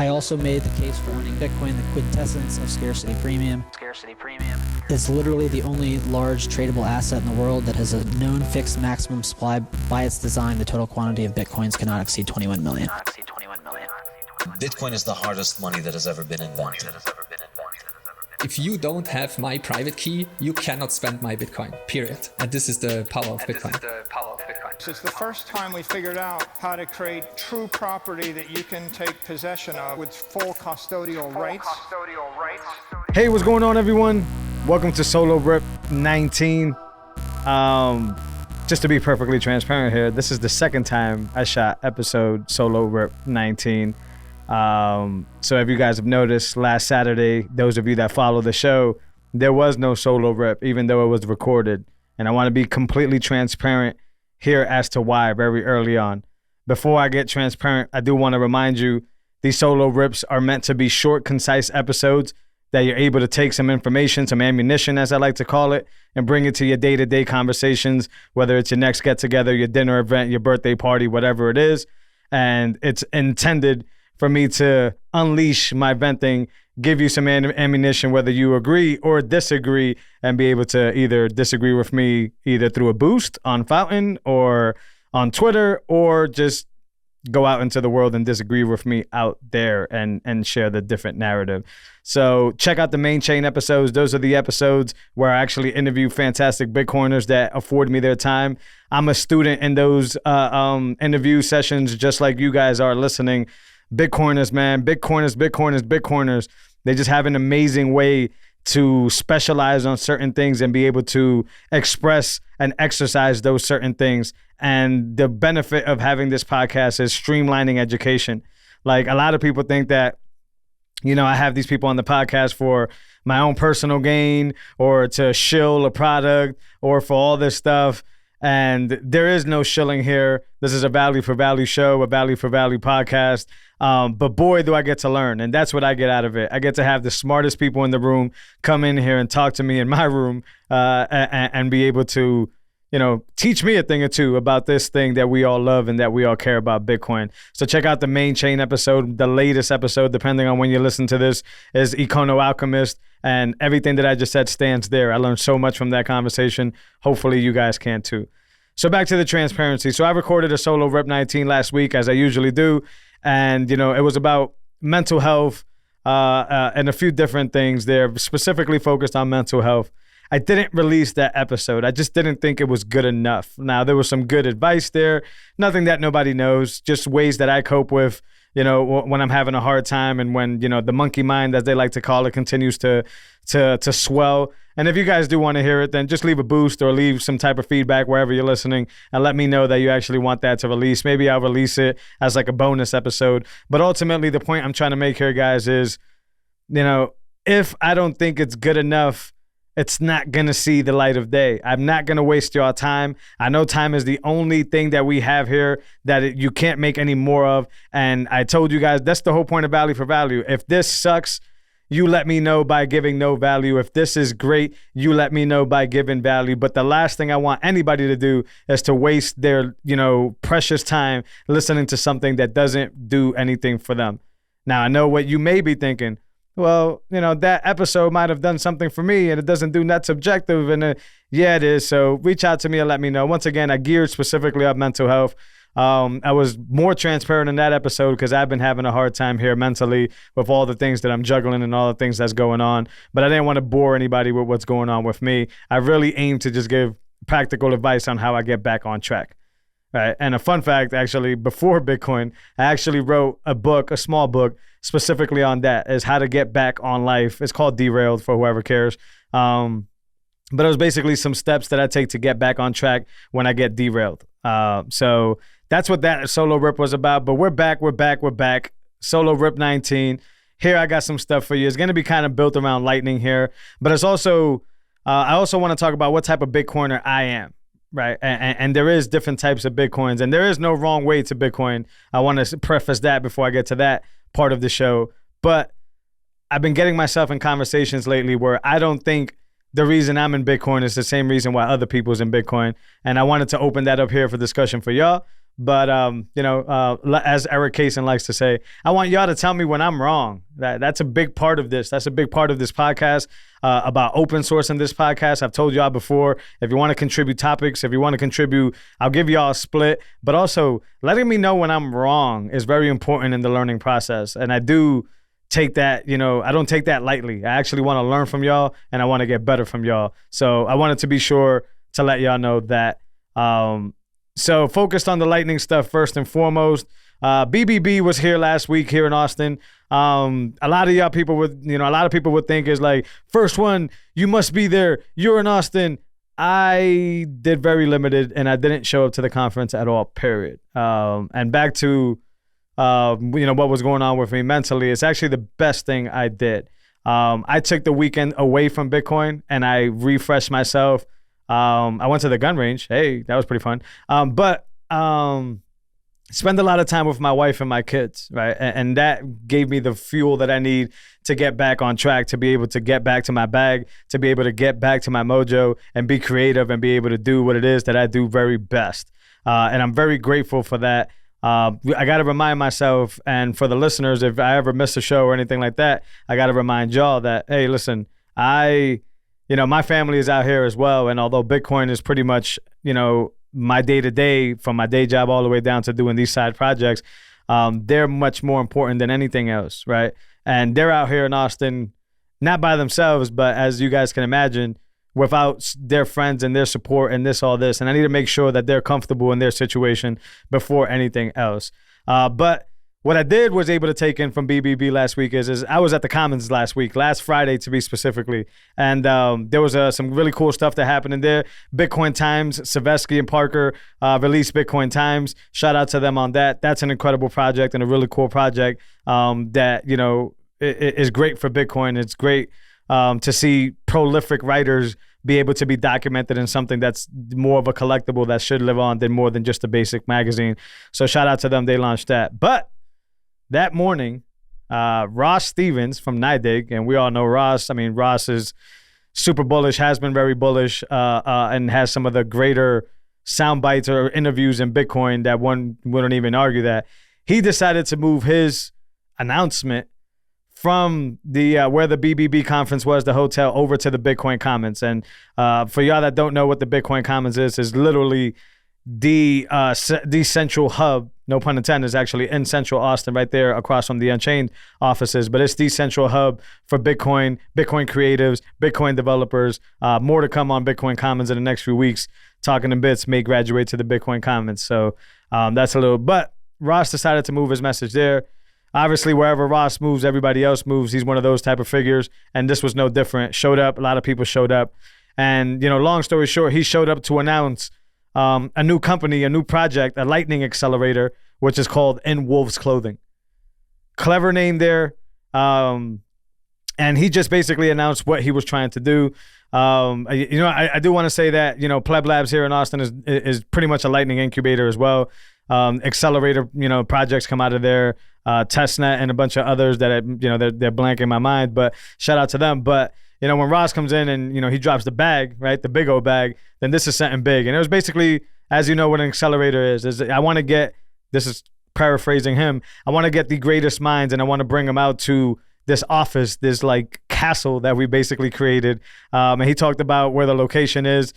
I also made the case for owning Bitcoin, the quintessence of scarcity premium. It's literally the only large tradable asset in the world that has a known fixed maximum supply. By its design, the total quantity of Bitcoins cannot exceed 21 million. Bitcoin is the hardest money that has ever been invented. If you don't have my private key, you cannot spend my Bitcoin, period. And this is the power of Bitcoin. It's the first time we figured out how to create true property that you can take possession of with full custodial rights. Hey, what's going on, everyone? Welcome to Solo Rip 19. Just to be perfectly transparent here, this is the second time I shot episode Solo Rip 19. So if you guys have noticed, last Saturday, those of you that follow the show, there was no solo rip, even though it was recorded. And I want to be completely transparent here as to why very early on. Before I get transparent, I do want to remind you, these solo rips are meant to be short, concise episodes that you're able to take some information, some ammunition, as I like to call it, and bring it to your day-to-day conversations, whether it's your next get-together, your dinner event, your birthday party, whatever it is. And it's intended for me to unleash my venting, give you some ammunition, whether you agree or disagree, and be able to either disagree with me either through a boost on Fountain or on Twitter, or just go out into the world and disagree with me out there and share the different narrative. So check out the main chain episodes. Those are the episodes where I actually interview fantastic Bitcoiners that afford me their time. I'm a student in those interview sessions, just like you guys are listening. Bitcoiners, man, Bitcoiners. They just have an amazing way to specialize on certain things and be able to express and exercise those certain things. And the benefit of having this podcast is streamlining education. Like, a lot of people think that, you know, I have these people on the podcast for my own personal gain or to shill a product or for all this stuff. And there is no shilling here. This is a value for value show, a value for value podcast. But boy, do I get to learn. And that's what I get out of it. I get to have the smartest people in the room come in here and talk to me in my room and be able to, you know, teach me a thing or two about this thing that we all love and that we all care about, Bitcoin. So check out the main chain episode. The latest episode, depending on when you listen to this, is Econo Alchemist. And everything that I just said stands there. I learned so much from that conversation. Hopefully you guys can too. So back to the transparency. So I recorded a solo Rip 19 last week, as I usually do. And, you know, it was about mental health and a few different things there, specifically focused on mental health. I didn't release that episode. I just didn't think it was good enough. Now, there was some good advice there, nothing that nobody knows, just ways that I cope with, you know, when I'm having a hard time and when, you know, the monkey mind, as they like to call it, continues to swell. And if you guys do want to hear it, then just leave a boost or leave some type of feedback wherever you're listening and let me know that you actually want that to release. Maybe I'll release it as like a bonus episode. But ultimately, the point I'm trying to make here, guys, is, you know, if I don't think it's good enough, it's not going to see the light of day. I'm not going to waste your time. I know time is the only thing that we have here that you can't make any more of. And I told you guys, that's the whole point of value for value. If this sucks, you let me know by giving no value. If this is great, you let me know by giving value. But the last thing I want anybody to do is to waste their, you know, precious time listening to something that doesn't do anything for them. Now, I know what you may be thinking. Well, you know, that episode might have done something for me and it doesn't do that subjective. And yeah, it is. So reach out to me and let me know. Once again, I geared specifically up mental health. I was more transparent in that episode because I've been having a hard time here mentally with all the things that I'm juggling and all the things that's going on. But I didn't want to bore anybody with what's going on with me. I really aim to just give practical advice on how I get back on track. Right. And a fun fact, actually, before Bitcoin, I actually wrote a book, a small book, specifically on that, is how to get back on life. It's called Derailed for whoever cares. But it was basically some steps that I take to get back on track when I get derailed. So that's what that solo rip was about. But we're back. Solo Rip 19. Here I got some stuff for you. It's going to be kind of built around Lightning here. But it's also, I also want to talk about what type of Bitcoiner I am. Right. And there is different types of Bitcoins, and there is no wrong way to Bitcoin. I want to preface that before I get to that part of the show. But I've been getting myself in conversations lately where I don't think the reason I'm in Bitcoin is the same reason why other people's in Bitcoin. And I wanted to open that up here for discussion for y'all. But as Eric Kaysen likes to say, I want y'all to tell me when I'm wrong. That's a big part of this. That's a big part of this podcast, about open sourcing this podcast. I've told y'all before, if you want to contribute topics, if you want to contribute, I'll give y'all a split. But also letting me know when I'm wrong is very important in the learning process. And I do take that, I don't take that lightly. I actually want to learn from y'all, and I want to get better from y'all. So I wanted to be sure to let y'all know that. So focused on the Lightning stuff first and foremost. BBB was here last week here in Austin. A lot of y'all people would think is like, first one, you must be there. You're in Austin. I did very limited, and I didn't show up to the conference at all, period. And back to, what was going on with me mentally, it's actually the best thing I did. I took the weekend away from Bitcoin, and I refreshed myself. I went to the gun range. Hey, that was pretty fun. But spend a lot of time with my wife and my kids, right? And that gave me the fuel that I need to get back on track, to be able to get back to my bag, to be able to get back to my mojo and be creative and be able to do what it is that I do very best. And I'm very grateful for that. I got to remind myself, and for the listeners, if I ever miss a show or anything like that, I got to remind y'all that, hey, listen, my family is out here as well. And although Bitcoin is pretty much, my day-to-day, from my day job all the way down to doing these side projects, they're much more important than anything else, right? And they're out here in Austin, not by themselves, but as you guys can imagine, without their friends and their support and all this. And I need to make sure that they're comfortable in their situation before anything else. But what I did was able to take in from BBB last week is I was at the Commons last Friday to be specifically. And there was some really cool stuff that happened in there. Bitcoin Times, Savetsky and Parker released Bitcoin Times. Shout out to them on that. That's an incredible project and a really cool project that, is great for Bitcoin. It's great to see prolific writers be able to be documented in something that's more of a collectible that should live on than more than just a basic magazine. So shout out to them. They launched that. But that morning, Ross Stevens from NYDIG, and we all know Ross. I mean, Ross is super bullish, has been very bullish, and has some of the greater sound bites or interviews in Bitcoin that one wouldn't even argue that. He decided to move his announcement from the where the BBB conference was, the hotel, over to the Bitcoin Commons. And for y'all that don't know what the Bitcoin Commons is literally the central hub, no pun intended, is actually in central Austin, right there across from the Unchained offices. But it's the central hub for Bitcoin creatives, Bitcoin developers. More to come on Bitcoin Commons in the next few weeks. Talking in Bits may graduate to the Bitcoin Commons. So that's a little, but Ross decided to move his message there. Obviously, wherever Ross moves, everybody else moves. He's one of those type of figures, and this was no different. Showed up, a lot of people showed up. And, long story short, he showed up to announce a new company, a new project, a Lightning accelerator, which is called In Wolves Clothing. Clever name there. And he just basically announced what he was trying to do. I do want to say that, Pleb Labs here in Austin is pretty much a Lightning incubator as well. Accelerator, projects come out of there. Testnet and a bunch of others that, they're blanking my mind, but shout out to them. But, when Ross comes in and, he drops the bag, right, the big old bag, then this is something big. And it was basically, as you know, what an accelerator is I want to get, this is paraphrasing him, I want to get the greatest minds and I want to bring them out to this office, this like castle that we basically created. And he talked about where the location is,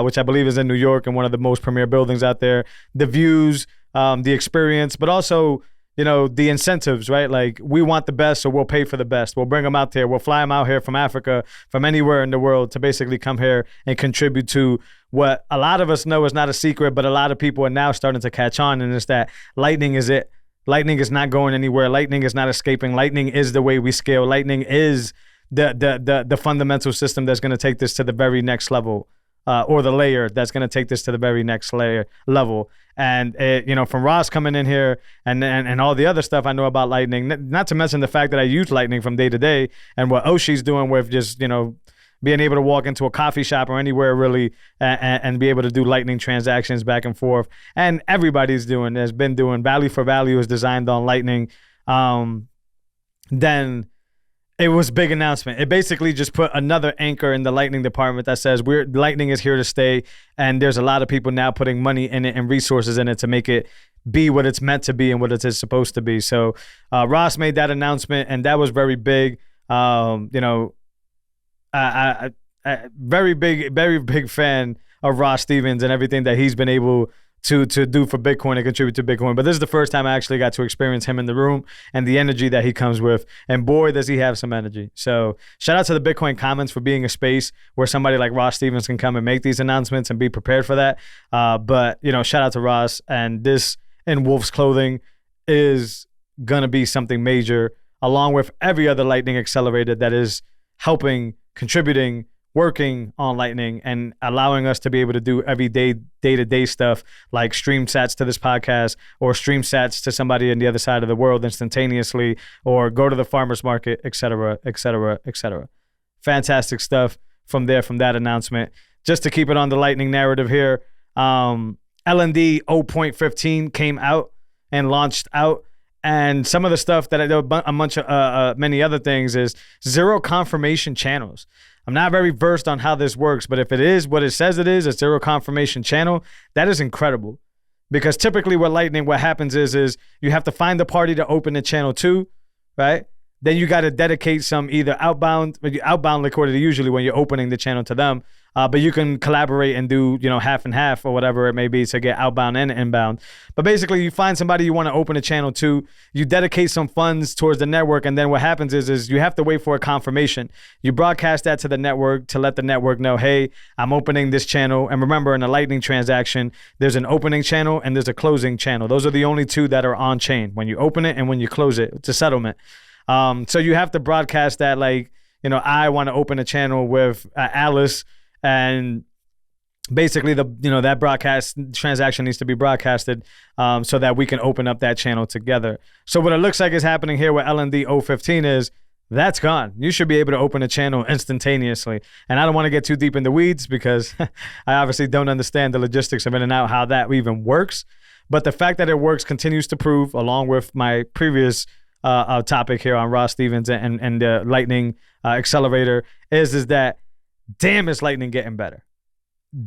which I believe is in New York and one of the most premier buildings out there, the views, the experience, but also, the incentives, right? Like, we want the best, so we'll pay for the best. We'll bring them out there. We'll fly them out here from Africa, from anywhere in the world to basically come here and contribute to what a lot of us know is not a secret, but a lot of people are now starting to catch on, and it's that Lightning is it. Lightning is not going anywhere. Lightning is not escaping. Lightning is the way we scale. Lightning is the fundamental system that's going to take this to the very next level, or the layer that's going to take this to the very next level. And from Ross coming in here and all the other stuff I know about Lightning, not to mention the fact that I use Lightning from day to day, and what Oshi's doing with just being able to walk into a coffee shop or anywhere really and be able to do Lightning transactions back and forth. And everybody's has been doing value for value is designed on Lightning. Then it was a big announcement. It basically just put another anchor in the Lightning department that says Lightning is here to stay, and there's a lot of people now putting money in it and resources in it to make it be what it's meant to be and what it is supposed to be. So Ross made that announcement, and that was very big. Very big fan of Ross Stevens and everything that he's been able to do for Bitcoin and contribute to Bitcoin. But this is the first time I actually got to experience him in the room and the energy that he comes with. And boy, does he have some energy. So shout out to the Bitcoin Commons for being a space where somebody like Ross Stevens can come and make these announcements and be prepared for that. But shout out to Ross. And this in Wolf's Clothing is going to be something major, along with every other Lightning accelerator that is helping, contributing, working on Lightning, and allowing us to be able to do everyday day-to-day stuff like stream sats to this podcast or stream sats to somebody on the other side of the world instantaneously, or go to the farmer's market, et cetera, et cetera, et cetera. Fantastic stuff from that announcement. Just to keep it on the Lightning narrative here, LND 0.15 came out and launched out. And some of the stuff that many other things is zero confirmation channels. I'm not very versed on how this works, but if it is what it says it is, a zero confirmation channel, that is incredible. Because typically with Lightning, what happens is you have to find the party to open the channel to, right? Then you got to dedicate some either outbound liquidity, usually when you're opening the channel to them. But you can collaborate and do, half and half or whatever it may be to get outbound and inbound. But basically, you find somebody you want to open a channel to, you dedicate some funds towards the network, and then what happens is you have to wait for a confirmation. You broadcast that to the network to let the network know, hey, I'm opening this channel. And remember, in a Lightning transaction, there's an opening channel and there's a closing channel. Those are the only two that are on chain, when you open it and when you close it. It's a settlement. So you have to broadcast that I want to open a channel with Alice, and basically that broadcast transaction needs to be broadcasted so that we can open up that channel together. So what it looks like is happening here with LND 015 is that's gone. You should be able to open a channel instantaneously. And I don't want to get too deep in the weeds because I obviously don't understand the logistics of in and out, how that even works. But the fact that it works continues to prove, along with my previous topic here on Ross Stevens and the Lightning accelerator, is that damn, is Lightning getting better.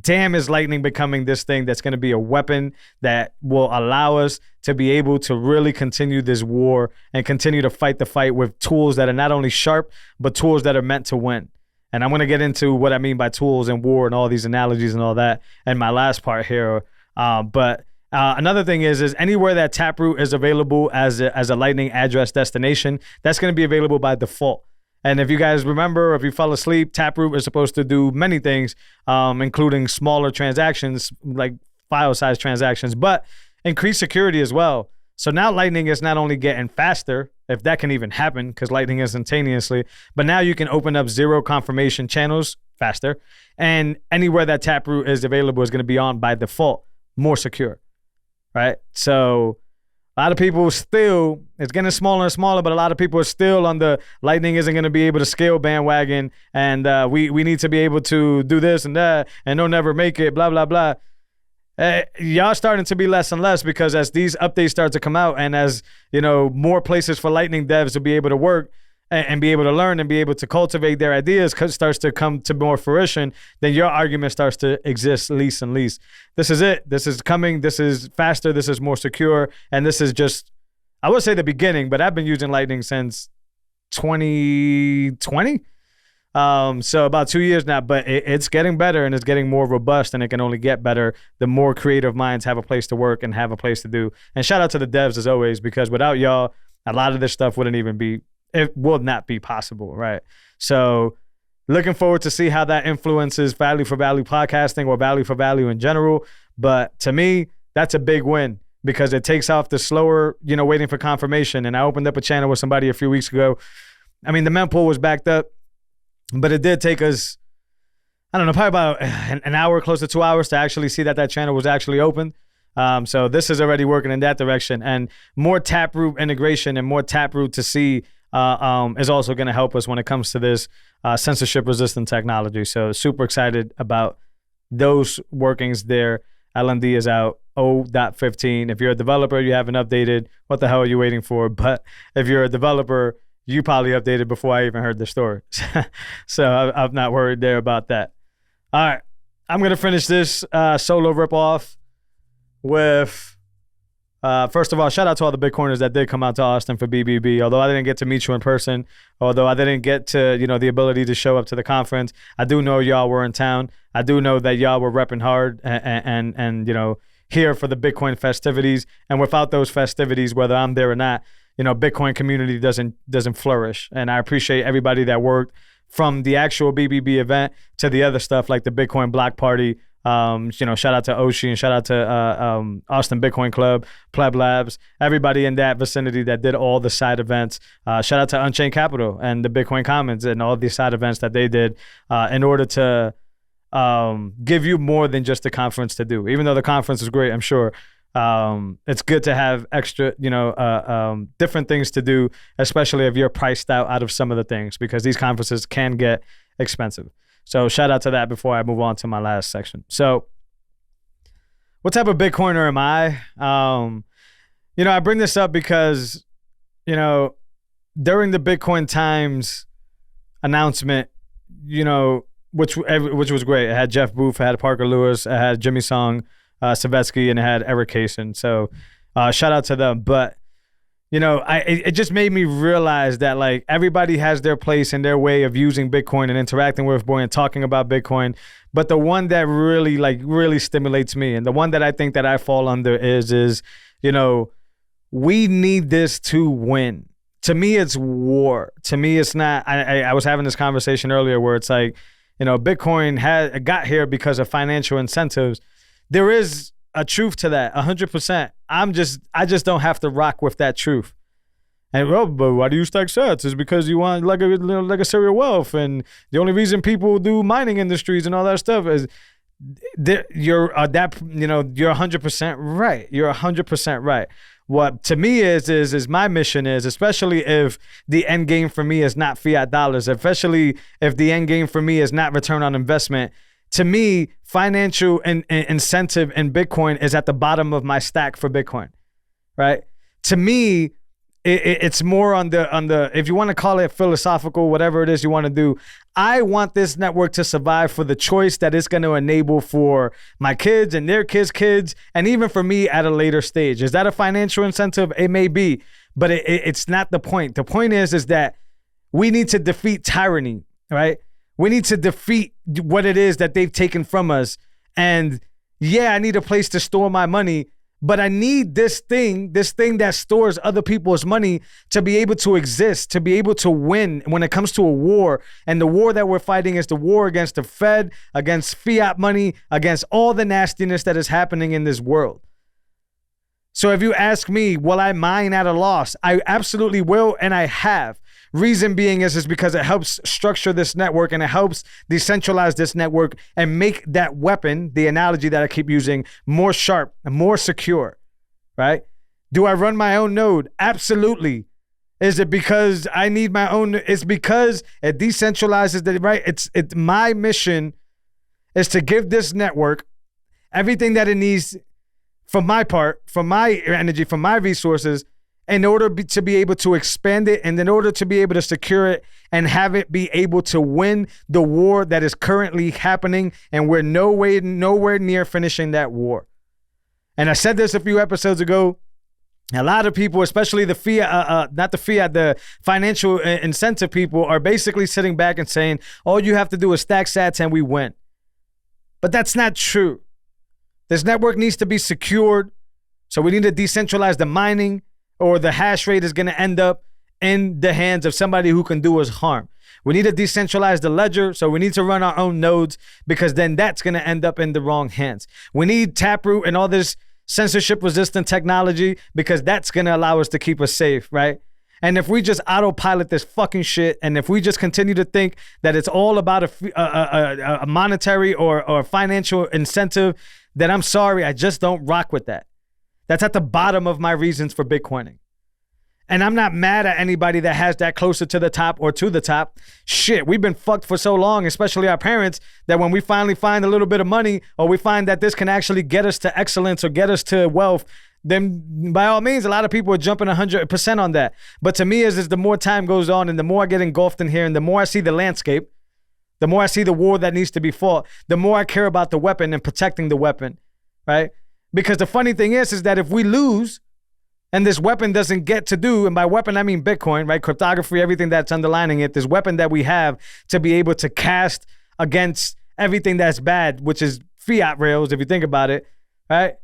Damn, is Lightning becoming this thing that's going to be a weapon that will allow us to be able to really continue this war and continue to fight the fight with tools that are not only sharp, but tools that are meant to win. And I'm going to get into what I mean by tools and war and all these analogies and all that in my last part here. But another thing is anywhere that Taproot is available as a Lightning address destination, that's going to be available by default. And if you guys remember, if you fell asleep, Taproot is supposed to do many things, including smaller transactions, like file size transactions, but increase security as well. So now Lightning is not only getting faster, if that can even happen, because Lightning instantaneously, but now you can open up zero confirmation channels faster. And anywhere that Taproot is available is going to be on by default, more secure, right? So a lot of people still, it's getting smaller and smaller, but a lot of people are still on the Lightning isn't going to be able to scale bandwagon, and we need to be able to do this and that, and they'll never make it, blah, blah, blah. Y'all starting to be less and less, because as these updates start to come out, and as more places for Lightning devs to be able to work and be able to learn and be able to cultivate their ideas starts to come to more fruition, then your argument starts to exist least and least. This is it. This is coming. This is faster. This is more secure. And this is just, I would say the beginning, but I've been using Lightning since 2020. So about 2 years now, but it's getting better and it's getting more robust, and it can only get better the more creative minds have a place to work and have a place to do. And shout out to the devs as always, because without y'all, a lot of this stuff it will not be possible, right? So looking forward to see how that influences value for value podcasting or value for value in general. But to me, that's a big win, because it takes off the slower, waiting for confirmation. And I opened up a channel with somebody a few weeks ago. I mean, the mempool was backed up, but it did take us, I don't know, probably about an hour, close to 2 hours to actually see that channel was actually open. So this is already working in that direction, and more Taproot integration and more Taproot to see is also going to help us when it comes to this censorship-resistant technology. So super excited about those workings there. LND is out 0.15. If you're a developer, you haven't updated, what the hell are you waiting for? But if you're a developer, you probably updated before I even heard the story. So I'm not worried there about that. All right, I'm going to finish this solo rip-off with First of all, shout out to all the Bitcoiners that did come out to Austin for BBB. Although I didn't get to meet you in person, although I didn't get to, the ability to show up to the conference, I do know y'all were in town. I do know that y'all were repping hard and here for the Bitcoin festivities. And without those festivities, whether I'm there or not, Bitcoin community doesn't flourish. And I appreciate everybody that worked from the actual BBB event to the other stuff like the Bitcoin Block Party. Shout out to Oshi and shout out to Austin Bitcoin Club, Pleb Labs, everybody in that vicinity that did all the side events. Shout out to Unchained Capital and the Bitcoin Commons and all these side events that they did in order to give you more than just the conference to do. Even though the conference is great, I'm sure. It's good to have extra, different things to do, especially if you're priced out of some of the things, because these conferences can get expensive. So shout out to that before I move on to my last section. So what type of Bitcoiner am I? I bring this up because, during the Bitcoin Times announcement, which was great. It had Jeff Booth, it had Parker Lewis, it had Jimmy Song, Savetsky, and it had Eric Kaysen. So shout out to them. But it just made me realize that like everybody has their place and their way of using Bitcoin and interacting with Bitcoin and talking about Bitcoin. But the one that really stimulates me, and the one that I think that I fall under is we need this to win. To me, it's war. To me, it's not. I was having this conversation earlier where it's like, Bitcoin got here because of financial incentives. There is a truth to that, 100%. I just don't have to rock with that truth. And but why do you stack sats? It's because you want like a serial wealth, and the only reason people do mining industries and all that stuff is you're 100% right. You're 100% right. What to me is my mission is, especially if the end game for me is not fiat dollars, especially if the end game for me is not return on investment. To me, financial incentive in Bitcoin is at the bottom of my stack for Bitcoin, right? To me, it's more on the if you want to call it philosophical, whatever it is you want to do. I want this network to survive for the choice that it's going to enable for my kids and their kids, and even for me at a later stage. Is that a financial incentive? It may be, but it's not the point. The point is that we need to defeat tyranny, right? We need to defeat what it is that they've taken from us. And yeah, I need a place to store my money, but I need this thing that stores other people's money to be able to exist, to be able to win when it comes to a war. And the war that we're fighting is the war against the Fed, against fiat money, against all the nastiness that is happening in this world. So if you ask me, will I mine at a loss? I absolutely will, and I have. Reason being is because it helps structure this network and it helps decentralize this network and make that weapon, the analogy that I keep using, more sharp and more secure, right? Do I run my own node? Absolutely. Is it because I need my own? It's because it decentralizes the right. It's my mission is to give this network everything that it needs from my part, from my energy, from my resources, in order to be able to expand it and in order to be able to secure it and have it be able to win the war that is currently happening, and we're nowhere near finishing that war. And I said this a few episodes ago. A lot of people, especially the financial incentive people, are basically sitting back and saying, all you have to do is stack sats and we win. But that's not true. This network needs to be secured. So we need to decentralize the mining, or the hash rate is going to end up in the hands of somebody who can do us harm. We need to decentralize the ledger, so we need to run our own nodes, because then that's going to end up in the wrong hands. We need Taproot and all this censorship-resistant technology, because that's going to allow us to keep us safe, right? And if we just autopilot this fucking shit, and if we just continue to think that it's all about a monetary or financial incentive, then I'm sorry, I just don't rock with that. That's at the bottom of my reasons for Bitcoining. And I'm not mad at anybody that has that closer to the top or to the top. Shit, we've been fucked for so long, especially our parents, that when we finally find a little bit of money, or we find that this can actually get us to excellence or get us to wealth, then by all means, a lot of people are jumping 100% on that. But to me, is the more time goes on and the more I get engulfed in here and the more I see the landscape, the more I see the war that needs to be fought, the more I care about the weapon and protecting the weapon, right? Because the funny thing is that if we lose, And this weapon doesn't get to do, and by weapon I mean Bitcoin, right? Cryptography, everything that's underlining it, this weapon that we have to be able to cast against everything that's bad, which is fiat rails, if you think about it, right?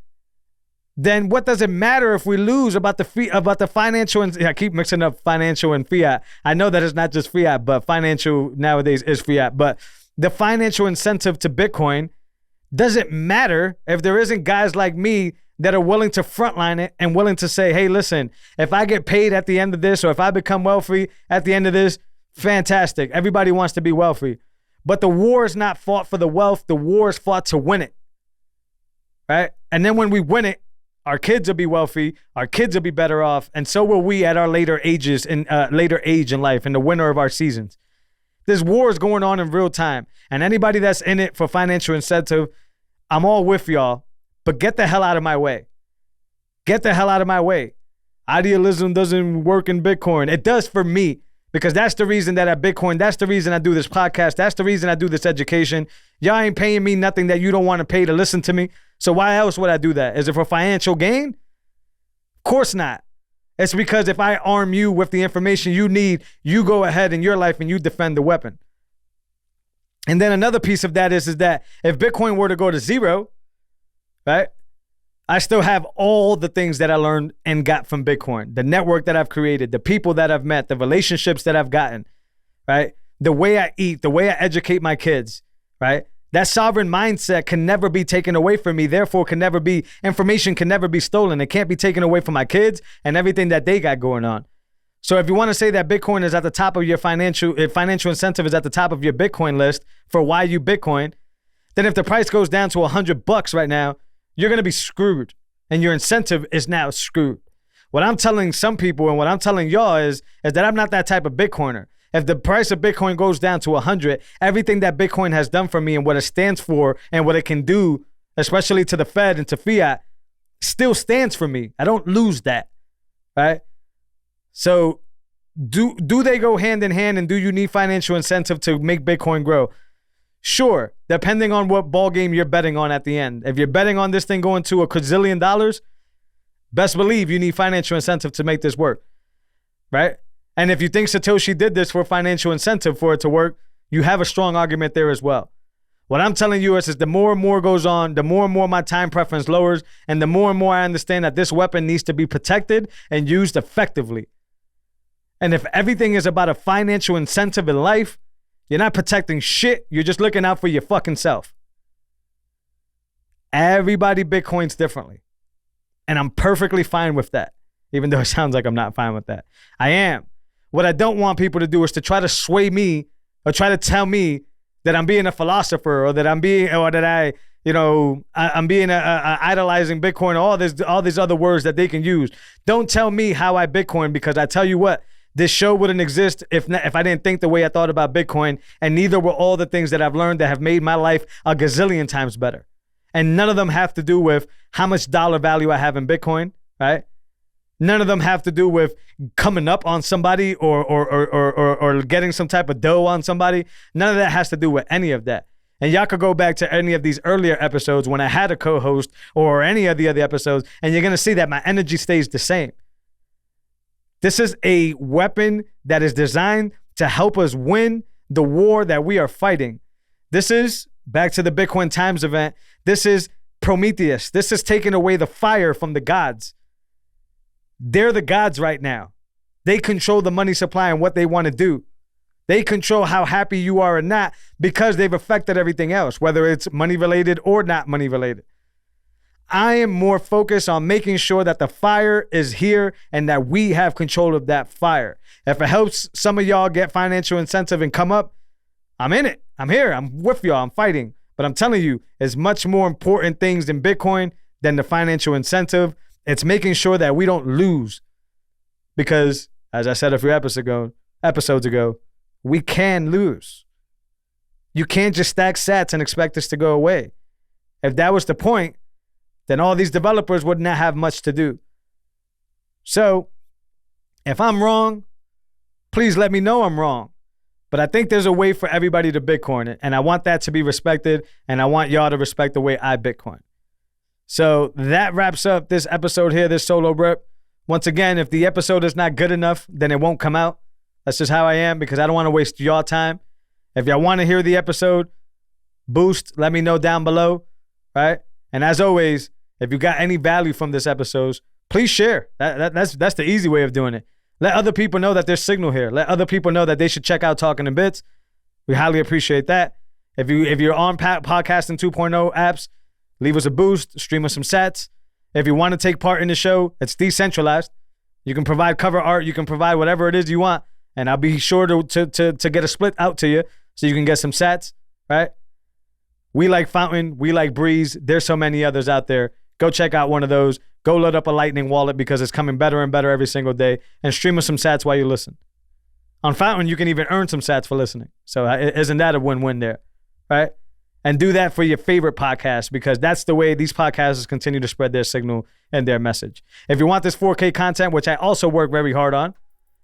Then what does it matter if we lose about the financial, and I keep mixing up financial and fiat. I know that it's not just fiat, but financial nowadays is fiat. But the financial incentive to Bitcoin doesn't matter if there isn't guys like me that are willing to frontline it and willing to say, hey, listen, if I get paid at the end of this, or if I become wealthy at the end of this, fantastic. Everybody wants to be wealthy. But the war is not fought for the wealth. The war is fought to win it, right? And then when we win it, our kids will be wealthy, our kids will be better off, and so will we at our later age in life, in the winter of our seasons. This war is going on in real time, and anybody that's in it for financial incentive, I'm all with y'all, but get the hell out of my way. Get the hell out of my way. Idealism doesn't work in Bitcoin. It does for me, because that's the reason that at Bitcoin, that's the reason I do this podcast, that's the reason I do this education. Y'all ain't paying me nothing that you don't want to pay to listen to me. So why else would I do that? Is it for financial gain? Of course not. It's because if I arm you with the information you need, you go ahead in your life and you defend the weapon. And then another piece of that is that if Bitcoin were to go to zero, right, I still have all the things that I learned and got from Bitcoin, the network that I've created, the people that I've met, the relationships that I've gotten, right? The way I eat, the way I educate my kids, right? That sovereign mindset can never be taken away from me. Therefore, information can never be stolen. It can't be taken away from my kids and everything that they got going on. So if you want to say that Bitcoin is at the top of your financial incentive is at the top of your Bitcoin list for why you Bitcoin, then if the price goes down to $100 right now, you're going to be screwed, and your incentive is now screwed. What I'm telling some people and what I'm telling y'all is that I'm not that type of Bitcoiner. If the price of Bitcoin goes down to 100, everything that Bitcoin has done for me and what it stands for and what it can do, especially to the Fed and to fiat, still stands for me. I don't lose that, right? So do they go hand in hand, and do you need financial incentive to make Bitcoin grow? Sure, depending on what ball game you're betting on at the end. If you're betting on this thing going to $1 quadrillion, best believe you need financial incentive to make this work, right? And if you think Satoshi did this for financial incentive for it to work, you have a strong argument there as well. What I'm telling you is the more and more goes on, the more and more my time preference lowers, and the more and more I understand that this weapon needs to be protected and used effectively. And if everything is about a financial incentive in life, you're not protecting shit. You're just looking out for your fucking self. Everybody Bitcoins differently. And I'm perfectly fine with that, even though it sounds like I'm not fine with that. I am. What I don't want people to do is to try to sway me or try to tell me that I'm being a philosopher, or that I'm being idolizing Bitcoin, or all these other words that they can use. Don't tell me how I Bitcoin, because I tell you what, this show wouldn't exist if I didn't think the way I thought about Bitcoin, and neither were all the things that I've learned that have made my life a gazillion times better. And none of them have to do with how much dollar value I have in Bitcoin, right? None of them have to do with coming up on somebody or getting some type of dough on somebody. None of that has to do with any of that. And y'all could go back to any of these earlier episodes when I had a co-host, or any of the other episodes, and you're going to see that my energy stays the same. This is a weapon that is designed to help us win the war that we are fighting. This is, back to the Bitcoin Times event, this is Prometheus. This is taking away the fire from the gods. They're the gods right now. They control the money supply and what they want to do. They control how happy you are or not, because they've affected everything else, whether it's money related or not money related. I am more focused on making sure that the fire is here and that we have control of that fire. If it helps some of y'all get financial incentive and come up, I'm in it. I'm here. I'm with y'all. I'm fighting. But I'm telling you, it's much more important things in Bitcoin than the financial incentive. It's making sure that we don't lose. Because, as I said a few episodes ago, we can lose. You can't just stack sats and expect this to go away. If that was the point, then all these developers would not have much to do. So, if I'm wrong, please let me know I'm wrong. But I think there's a way for everybody to Bitcoin it, and I want that to be respected, and I want y'all to respect the way I Bitcoin. So that wraps up this episode here, this solo rip. Once again, if the episode is not good enough, then it won't come out. That's just how I am, because I don't want to waste y'all time. If y'all want to hear the episode, boost, let me know down below, right? And as always, if you got any value from this episode, please share. That's the easy way of doing it. Let other people know that there's signal here. Let other people know that they should check out Talking in Bits. We highly appreciate that. If you're on Podcasting 2.0 apps, leave us a boost, stream us some sats. If you want to take part in the show, it's decentralized. You can provide cover art. You can provide whatever it is you want. And I'll be sure to get a split out to you so you can get some sats, right? We like Fountain. We like Breeze. There's so many others out there. Go check out one of those. Go load up a Lightning wallet because it's coming better and better every single day. And stream us some sats while you listen. On Fountain, you can even earn some sats for listening. So isn't that a win-win there, right? And do that for your favorite podcast, because that's the way these podcasters continue to spread their signal and their message. If you want this 4K content, which I also work very hard on,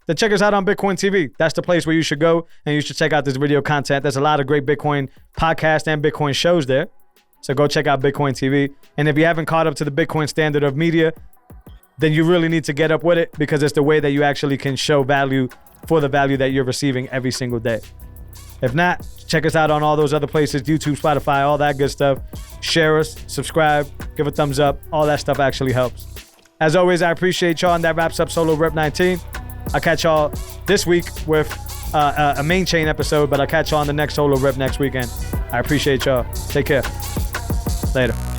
then check us out on Bitcoin TV. That's the place where you should go, and you should check out this video content. There's a lot of great Bitcoin podcasts and Bitcoin shows there. So go check out Bitcoin TV. And if you haven't caught up to the Bitcoin standard of media, then you really need to get up with it, because it's the way that you actually can show value for the value that you're receiving every single day. If not, check us out on all those other places, YouTube, Spotify, all that good stuff. Share us, subscribe, give a thumbs up. All that stuff actually helps. As always, I appreciate y'all, and that wraps up Solo Rep 19. I'll catch y'all this week with a main chain episode, but I'll catch y'all on the next Solo Rep next weekend. I appreciate y'all. Take care. Later.